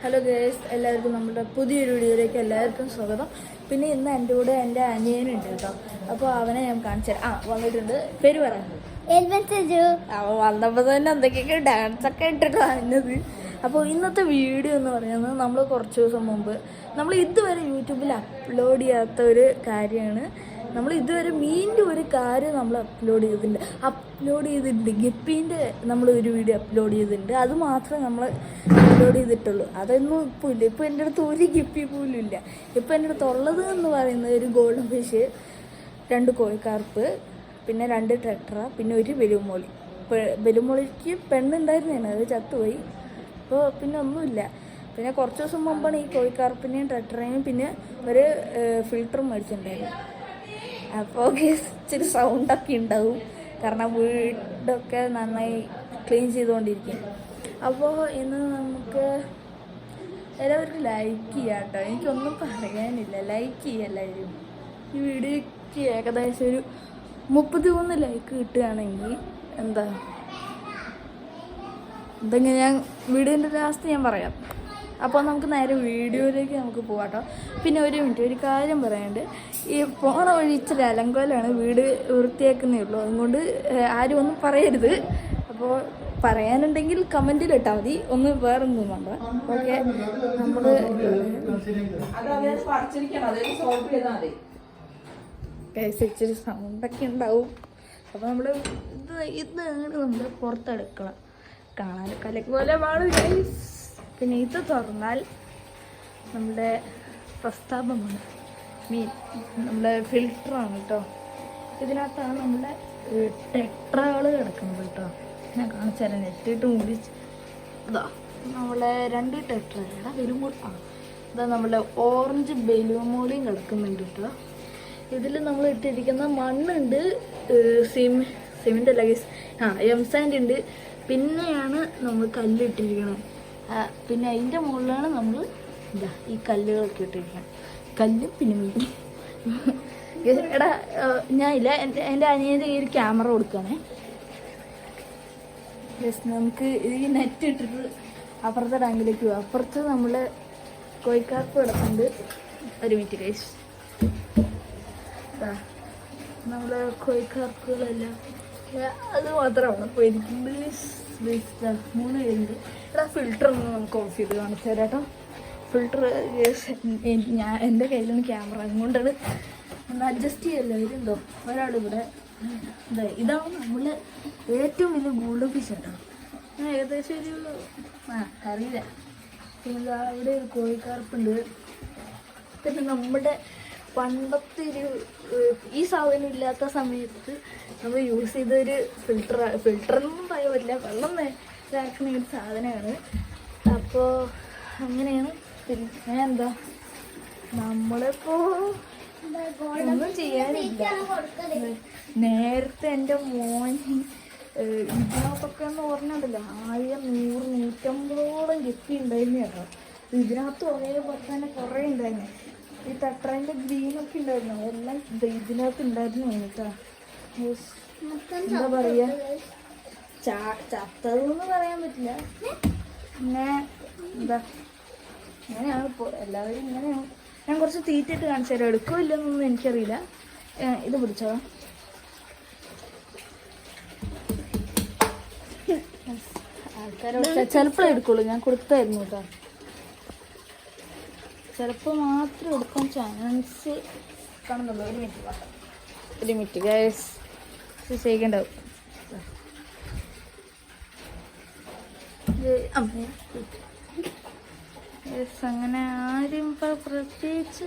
Hello guys, എല്ലാവർക്കും നമ്മുടെ പുതിയൊരു വീഡിയോയിലേക്ക് എല്ലാവർക്കും സ്വാഗതം. പിന്നെ ഇന്ന് എൻ്റെ കൂടെ എൻ്റെ അനിയനുണ്ട് കേട്ടോ. അപ്പോൾ അവനെ ഞാൻ കാണിച്ചു തരാം. വന്നിട്ടുണ്ട്. പേര് പറയാം. അവൻ വന്നപ്പോൾ തന്നെ എന്തൊക്കെയൊക്കെ ഡാൻസൊക്കെ ഇട്ടിട്ട് വന്നത്. അപ്പോൾ ഇന്നത്തെ വീഡിയോ എന്ന് പറയുന്നത് നമ്മൾ കുറച്ച് ദിവസം മുമ്പ് നമ്മൾ ഇതുവരെ യൂട്യൂബിൽ അപ്ലോഡ് ചെയ്യാത്ത ഒരു കാര്യമാണ്. നമ്മൾ ഇതുവരെ മീൻ്റെ ഒരു കാര്യം നമ്മൾ അപ്ലോഡ് ചെയ്തിട്ടുണ്ട്. ഗപ്പീൻ്റെ നമ്മൾ ഒരു വീഡിയോ അപ്ലോഡ് ചെയ്തിട്ടുണ്ട്. അത് മാത്രമേ നമ്മൾ അപ്ലോഡ് ചെയ്തിട്ടുള്ളൂ. അതൊന്നും ഇപ്പോൾ ഇല്ല. ഇപ്പോൾ എൻ്റെ അടുത്ത് ഒരു ഗപ്പി പോലും ഇല്ല. ഇപ്പോൾ എൻ്റെ അടുത്ത് ഉള്ളത് എന്ന് പറയുന്നത് ഒരു ഗോൾഡൻ ഫിഷ്, 2 കോഴിക്കാർപ്പ്, പിന്നെ 2 ടെട്ര, പിന്നെ ഒരു ബലൂമോളി. ബലൂമോളിക്ക് പെണ്ണുണ്ടായിരുന്നതാണ്, അത് ചത്തുപോയി. അപ്പോൾ പിന്നെ ഒന്നുമില്ല. പിന്നെ കുറച്ച് ദിവസം മുമ്പാണ് ഈ കോഴിക്കാർപ്പിനെയും ടെട്രയും പിന്നെ ഒരു ഫിൽറ്ററും മേടിച്ചിട്ടുണ്ടായിരുന്നു. അപ്പോൾ ഇച്ചിരി സൗണ്ടൊക്കെ ഉണ്ടാവും, കാരണം വീടൊക്കെ നന്നായി ക്ലീൻ ചെയ്തുകൊണ്ടിരിക്കും. അപ്പോൾ ഇന്ന് നമുക്ക് എല്ലാവർക്കും ലൈക്ക് ചെയ്യാം കേട്ടോ. എനിക്കൊന്നും പറയാനില്ല, ലൈക്ക് ചെയ്യുക എല്ലാവരും. ഈ വീഡിയോയ്ക്ക് ഏകദേശം ഒരു 33 ലൈക്ക് കിട്ടുകയാണെങ്കിൽ എന്തെങ്കിലും ഞാൻ വീഡിയോൻ്റെ ലാസ്റ്റ് ഞാൻ പറയാം. അപ്പോൾ നമുക്ക് നേരെ വീഡിയോയിലേക്ക് നമുക്ക് പോകാം കേട്ടോ. പിന്നെ ഒരു മിനിറ്റ്, ഒരു കാര്യം പറയാനുണ്ട്. ഈ പോണ വഴി ഇച്ചിരി അലങ്കോലാണ്, വീട് വൃത്തിയാക്കുന്നേ ഉള്ളൂ. അതുകൊണ്ട് ആരും ഒന്നും പറയരുത്. അപ്പോൾ പറയാനുണ്ടെങ്കിൽ കമൻറ്റിൽ ഇട്ടാൽ മതി, ഒന്ന് വേറൊന്നും വേണ്ട. ഓക്കെ, നമ്മൾ ഇച്ചിരി സൗണ്ടൊക്കെ ഉണ്ടാവും. അപ്പോൾ നമ്മൾ ഇതാണ് നമ്മൾ പുറത്തെടുക്കണം. കാണാൻ കലക്ക് പോലെ പാടും. പിന്നെ ഇത് തുറന്നാൽ നമ്മുടെ പ്രസ്താവമാണ്, നമ്മുടെ ഫിൽറ്ററാണ് കേട്ടോ. ഇതിനകത്താണ് നമ്മുടെ ടെട്രകൾ കിടക്കുന്നത് കേട്ടോ. ഞാൻ കാണിച്ചു തരാം, നെറ്റിട്ട് മുടിച്ച്. ഇതാ നമ്മളെ 2 ടെട്രയുടെ ഇതാ നമ്മുടെ ഓറഞ്ച് ബലൂമോളിയും കിടക്കുന്നുണ്ട് കേട്ടോ. ഇതിൽ നമ്മൾ ഇട്ടിരിക്കുന്ന മണ്ണുണ്ട്, സിമെൻ്റ് അല്ല, എംസാൻഡ് ഉണ്ട്. പിന്നെയാണ് നമ്മൾ കല്ലിട്ടിരിക്കുന്നത്. പിന്നെ അതിൻ്റെ മുകളിലാണ് നമ്മൾ ഈ കല്ലുകളൊക്കെ ഇട്ടിരിക്കുന്നത്. കല്ലും പിന്നെ മീൻ. എടാ ഞാനില്ല, എൻ്റെ അനിയൻ്റെ ഈ ഒരു ക്യാമറ കൊടുക്കുകയാണേ. നമുക്ക് ഈ നെറ്റ് ഇട്ടിട്ട് അപ്പുറത്തെ ടാങ്കിലേക്ക് പോകും. അപ്പുറത്ത് നമ്മൾ കോഴിക്കാർപ്പ് കിടക്കുന്നുണ്ട്. ഒരു മിനിറ്റ് ഗൈസ്, നമ്മളെ കോഴിക്കാർപ്പുകളെല്ലാം അത് മാത്രമാണ് പോയിരിക്കുന്നത്. 3 പേരുണ്ട്. എടാ ഫിൽറ്റർ ഒന്ന് നമുക്ക് ഓഫ് ചെയ്ത് കാണിച്ചു തരാം കേട്ടോ. ഫിൽറ്റർ എൻ്റെ കയ്യിലാണ് ക്യാമറ, അതുകൊണ്ടാണ് ഒന്ന് അഡ്ജസ്റ്റ് ചെയ്യല്ലോ. ഇതുണ്ടോ ഒരാളിവിടെ. ഇതാണ് നമ്മളെ ഏറ്റവും വലിയ ഗോൾഡൻ ഫിഷ് കേട്ടോ. ഏകദേശം ഒരു അറിയില്ല. പിന്നെ അവിടെ ഒരു കോഴിക്കാർപ്പുണ്ട്. പിന്നെ നമ്മുടെ പണ്ടത്തെ ഈ സാധനം ഇല്ലാത്ത സമയത്ത് നമ്മൾ യൂസ് ചെയ്തൊരു ഫിൽറ്ററൊന്നും പറയാൻ പറ്റില്ല, വെള്ളം ഇതാക്കുന്ന ഒരു സാധനമാണ്. അപ്പോൾ അങ്ങനെയാണ്. പിന്നെ നമ്മളിപ്പോൾ ഒന്നും ചെയ്യാനില്ല. നേരത്തെ എൻ്റെ മോൻ ഇതിനകത്തൊക്കെ എന്ന് പറഞ്ഞിട്ടില്ല 1000, 100, 150 ഗപ്പി ഉണ്ടായിരുന്നു കേട്ടോ. ഇതിനകത്ത് ഒരേപോലെ തന്നെ കുറേ ഉണ്ടായിരുന്നു. ഈ ടെട്രേൻ്റെ ഗ്രീനൊക്കെ ഉണ്ടായിരുന്നു, അതെല്ലാം ഇതിനകത്ത് ഉണ്ടായിരുന്നു കേട്ടോ. എന്താ പറയുക, ചത്തതെന്ന് പറയാൻ പറ്റില്ല. പിന്നെ ഇങ്ങനെയാണ് ഇപ്പോൾ എല്ലാവരും ഇങ്ങനെയാണ്. ഞാൻ കുറച്ച് തീറ്റിട്ട് കാണിച്ചു തരാം, എടുക്കുമോ ഇല്ലെന്നൊന്നും എനിക്കറിയില്ല. ഇത് പിടിച്ചോ. ആൾക്കാരോട് ചിലപ്പോൾ എടുക്കുള്ളൂ, ഞാൻ കൊടുത്തായിരുന്നു കേട്ടോ. ചിലപ്പോൾ മാത്രം എടുക്കാൻ ചാൻസ് കാണുന്നുള്ളൂ. ഒരു മിനിറ്റ് ഗൈസ്, ചെയ്യേണ്ടാവും. അങ്ങനെ ആരും ഇപ്പോൾ പ്രത്യേകിച്ച്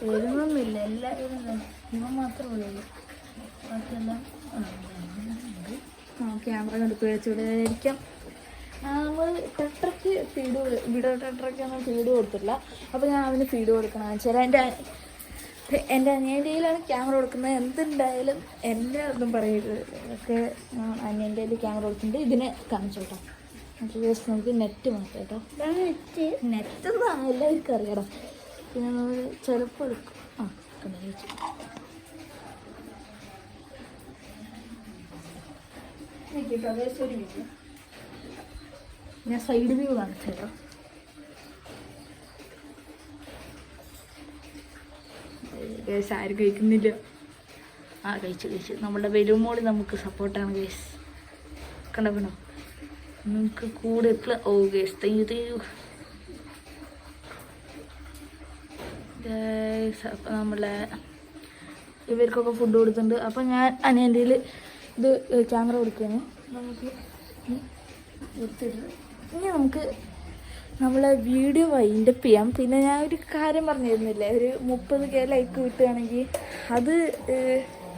വരുന്നൊന്നുമില്ല. എല്ലാവരും ഇവ മാത്രമേ ഉള്ളൂ. ബാക്കിയെല്ലാം ക്യാമറ കണ്ട് പേടിച്ചുവിടായിരിക്കാം. നമ്മൾ ടെട്രയ്ക്ക് വീഡിയോ ടെട്രയ്ക്കൊന്നും ഫീഡ് കൊടുത്തില്ല. അപ്പോൾ ഞാൻ അവന് ഫീഡ് കൊടുക്കണം. ചില എൻ്റെ അനിയൻ്റെ കയ്യിലാണ് ക്യാമറ കൊടുക്കുന്നത്. എന്തുണ്ടായാലും എൻ്റെ ഒന്നും പറയരുത്. ഒക്കെ അനിയൻ്റെ കയ്യിൽ ക്യാമറ കൊടുക്കുന്നുണ്ട്. ഇതിനെ കാണിച്ചോട്ടോ. നമുക്ക് നെറ്റ് മാറ്റാം കേട്ടോ. നെറ്റൊന്നും എല്ലാവർക്കും അറിയാം. പിന്നെ നമ്മൾ ചിലപ്പോൾ എടുക്കും. ഞാൻ സൈഡ് വ്യൂ കാണിച്ചു കേട്ടോ. ഗേസ് ആരും കഴിക്കുന്നില്ല. ആ കഴിച്ചു നമ്മുടെ വെലുമോളി നമുക്ക് സപ്പോർട്ടാണ് ഗേസ്. കണ്ടോ നമുക്ക് കൂടെ എപ്പോഴും. ഓ ഗേസ് താങ്ക് യു. അപ്പം നമ്മളെ ഇവർക്കൊക്കെ ഫുഡ് കൊടുത്തിട്ടുണ്ട്. അപ്പം ഞാൻ അനിയൻ്റെ ഇത് ക്യാമറ കൊടുക്കുകയാണ്. നമുക്ക് ഇനി നമുക്ക് നമ്മളെ വീഡിയോ വൈൻഡപ്പ് ചെയ്യാം. പിന്നെ ഞാൻ ഒരു കാര്യം പറഞ്ഞിരുന്നില്ലേ, ഒരു 30K ലൈക്ക് കിട്ടുകയാണെങ്കിൽ അത്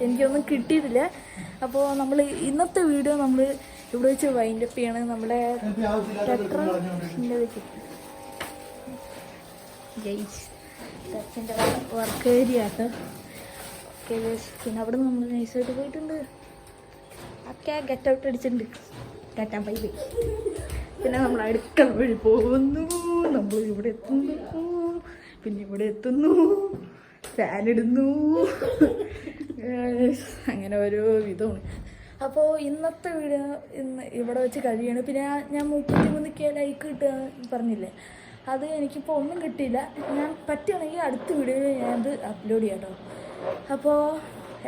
എനിക്കൊന്നും കിട്ടിയിട്ടില്ല. അപ്പോൾ നമ്മൾ ഇന്നത്തെ വീഡിയോ നമ്മൾ ഇവിടെ വെച്ച് വൈൻഡപ്പ് ചെയ്യണം. നമ്മുടെ ടച്ചിൻ്റെ വർക്ക് ഏരിയ കേട്ടോ. ഓക്കെ പിന്നെ അവിടെ നിന്ന് നമ്മൾ നൈസായിട്ട് പോയിട്ടുണ്ട്. ഒക്കെ ഗെറ്റ് ഔട്ട് അടിച്ചിട്ടുണ്ട്. Tata bye bye. പിന്നെ നമ്മൾ അടുക്കള വഴി പോകുന്നു. നമ്മൾ ഇവിടെ എത്തുന്നു, പിന്നെ ഇവിടെ എത്തുന്നു, ഫാനിടുന്നു, അങ്ങനെ ഓരോ വിധമാണ്. അപ്പോൾ ഇന്നത്തെ വീഡിയോ ഇന്ന് ഇവിടെ വെച്ച് കഴിയാണ്. പിന്നെ ഞാൻ 33K ലൈക്ക് കിട്ടുക പറഞ്ഞില്ലേ, അത് എനിക്കിപ്പോൾ ഒന്നും കിട്ടിയില്ല. ഞാൻ പറ്റുകയാണെങ്കിൽ അടുത്ത വീഡിയോയിൽ ഞാനത് അപ്ലോഡ് ചെയ്യാം കേട്ടോ. അപ്പോൾ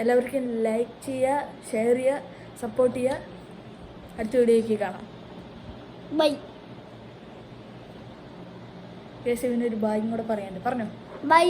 എല്ലാവർക്കും ലൈക്ക് ചെയ്യുക, ഷെയർ ചെയ്യുക, സപ്പോർട്ട് ചെയ്യുക. അടുത്ത വീഡിയോയ്ക്ക് കാണാം. ബൈ. കേശവിന് ഒരു ബായും കൂടെ പറയാനുണ്ട്. പറഞ്ഞോ. ബൈ.